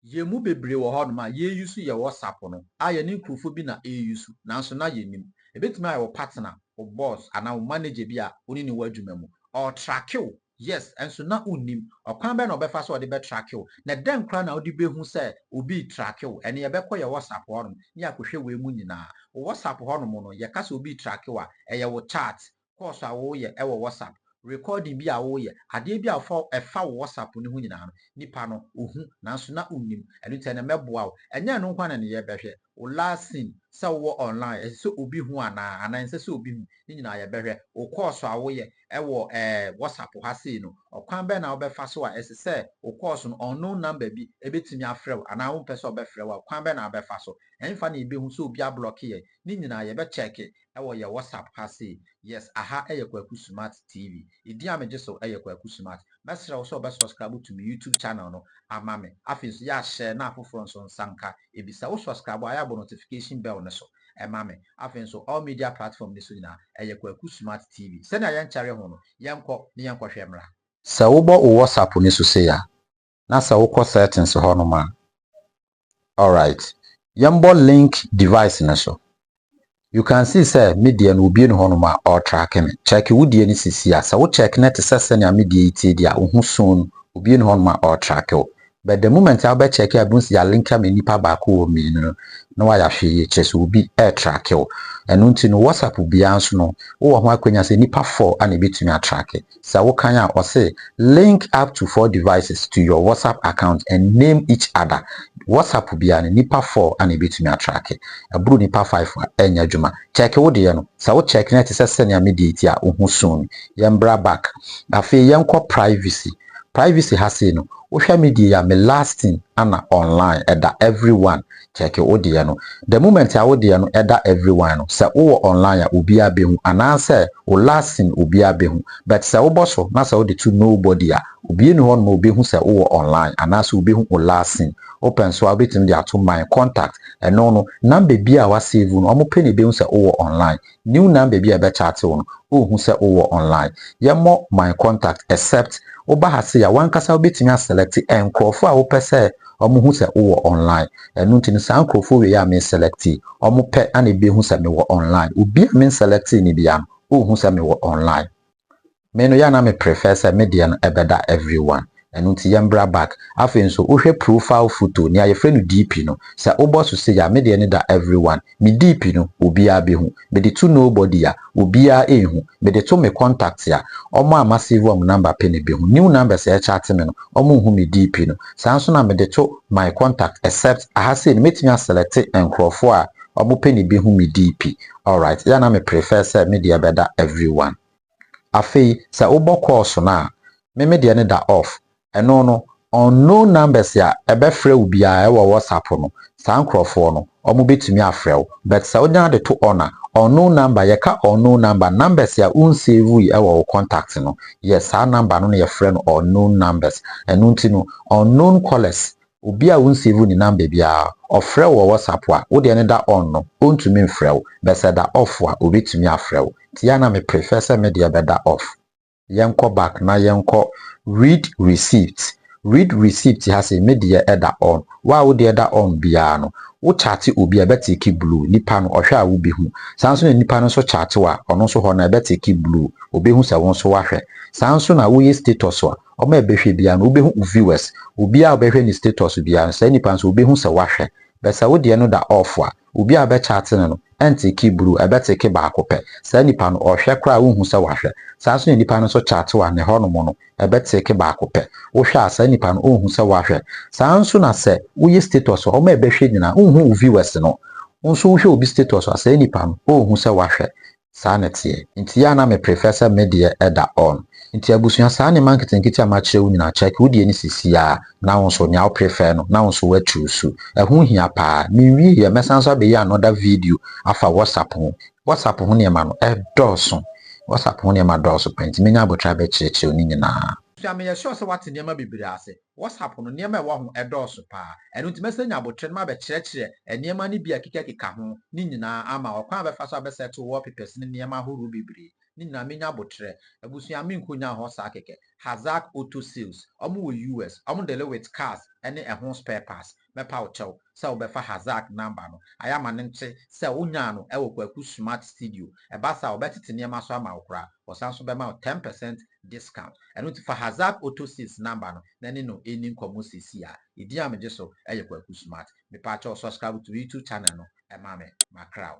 ye mu bebre wo ho no ma ye use ye WhatsApp no aye ne nkrufo bi na use nanso na ye nim ebetimi aye wo partner wo boss ana wo manager bi a oni ne wadwuma mu or track you yes enso na unim okwan be na obefa so ode be track you na den kra na ode behu se obi track you ene ye bekọ ye WhatsApp ho no ne akohwe we mu nyina WhatsApp ho no no ye ka se obi track you a eye wo chat course a wo ye e wo WhatsApp recording bi a wo ye ade bi a efa wo WhatsApp ne hu nyina no nipa no ohu nanso na unim enu te na meboa wo enye no nkwa na ne ye behwe o last scene se wo online se obi hu ana ananse se obi hu ni nyina ye behwe o course a wo ye ewo WhatsApp ha sei no okwan be na obefa so a esese o course no unknown number bi ebetimi afrew ana wo pese obefrew a okwan be na obefa so enfa na ebehu so obi a block ye ni nyina ye be check ewo ye WhatsApp ha sei yes aha eye KwakuSmart TV idi ameje so eye KwakuSmart mesra wo so obe subscribe to my YouTube channel no ama me afis ya share na afoforo nso nsanka ebisa wo subscribe aya bo notification bell ne so ema me afin so all media platform ne so nyina eye KwakuSmart TV se na yen chare ho no yenko ne yenko hwemra se wo bo WhatsApp ne so se ya na se wo ko settings ho no ma all right yembo link device ne so you can see say media no obi no hono ma or track me check wudie ni sisi a se wo check net se na media iti dia wo hu soon obi no hono ma or track o but the moment I be check abunsi ya link am nipa ba ko o mi no na wa ya hwe chese obi e track o enu nti no WhatsApp bia nso no wo ho akwanya se nipa 4 ana betumi a track se wo kan a o say link up to 4 devices to your WhatsApp account and name each other WhatsApp bia ni nipa 4 ana betumi a track aburu nipa 5 enya adwuma check wo de no se wo check net se na media ti a wo hu soon yembra back afi yenko privacy has no social media me lasting ana online eda everyone check wo de no the moment a wo de no eda everyone no se wo online a obi abehu ana se wo lasting obi abehu but se wo boso na se wo de to nobody a obi ni ho no obi hu se wo online ana se obi hu wo lasting open so abetim de ato my contact eno no number bi a wa save no omo pe ne be hu se wo online new number bi a be chat wo no o hu se wo online yemo my contact except oba ha se ya wankasa obetimi select enkrofo a wo pese omo hu se wo online enu ntini san enkrofo we ya me select omo pe ana be hu se me wo online obi a me select ni bia o hu se me wo online me no ya na me prefer se media no ebeda everyone enu nti yembra back afen so ohwe profile photo ni aye friend DP no se oboso se ya media ni da everyone me DP no obi a be hu me de to nobody ya obi a ehu me de to me contact ya omo amassive am number pe ne be hu new number se chat me no omo hu me DP no sanso na me de to my contact except I have say metimi select enkrofo a omo pe ne be hu me DP all right ya na me prefer say media beda everyone afei se obo course na me media ni da off eno no unknown numbers ya ebe frɛ wo bia e wo WhatsApp no san crofo no omo betumi afrɛ wo but sa onya de to honor unknown number ye ka unknown numbers ya unsave e wo contact no yes sa number no ye frɛ no unknown numbers eno nti no unknown callers obi a unsave ni number bia ofrɛ wo WhatsApp a wo de ne da on no ontumi mfrɛ wo but sa da off a obetumi afrɛ wo ti ya na me prefer say me de beda off yenko back na yenko read receipt has a media eda on wa wo de eda on bia no wo chat obi a betiki blue nipa no ohwe a wo behu sanso na nipa no so chat wa ono so ho na betiki blue obehu se won so wahwe sanso na wo ye status wa o ma behwe bia no obehu viewers obi a obehwe ni status bia sa nipa so obehu se wahwe besa wo de no da off wa obi a be chat no entiki blue ebetiki ba akopɛ sa nipa no ohwe kra wo hu se wahwe sanso na nipa no so chat wa ne ho no mo no ebetiki ba akopɛ wo hwe asa nipa no ohun se wahwe sanso na se wo ye status o ma ebehwe nyina ohun viewers no nso wo hwe obi status asa nipa no ohun se wahwe sa na tie nti ya na me professor media eda on nti abusua sa ne marketing kiti amachire wo nyina check wo die ni sisia na wo so nya wo prefer no na wo so wa choose ehun hia pa mi wi ye mesanso be ya another video afa WhatsApp ho ne ma no edoso WhatsApp ho ne ma doso penti menya abotra be chirechire ni nyina me ye sure say what niam bibiri ase WhatsApp no niam e wo ho edoso pa enu nti mesenya abotre ma be chirechire niam ni bia kika ho ni nyina ama okwan be fa so be set wallpapers ni niam ahoro bibiri ni na menya botre abusua me nkonya ho sa keke Hazak Auto Sales omo wo US omo deal with cars ene ehon spare parts mepa wo chew se wo befa Hazak number no ayama ne nche se wonya no e wo KwakuSmart studio e ba sa wo betete niam so ama wo kra wo san so be ma 10% discount eno ti fa Hazak Auto Sales number no na ne no eni nkomo sisi a idi am je so e ye KwakuSmart me pa chew subscribe to YouTube channel no e ma me makra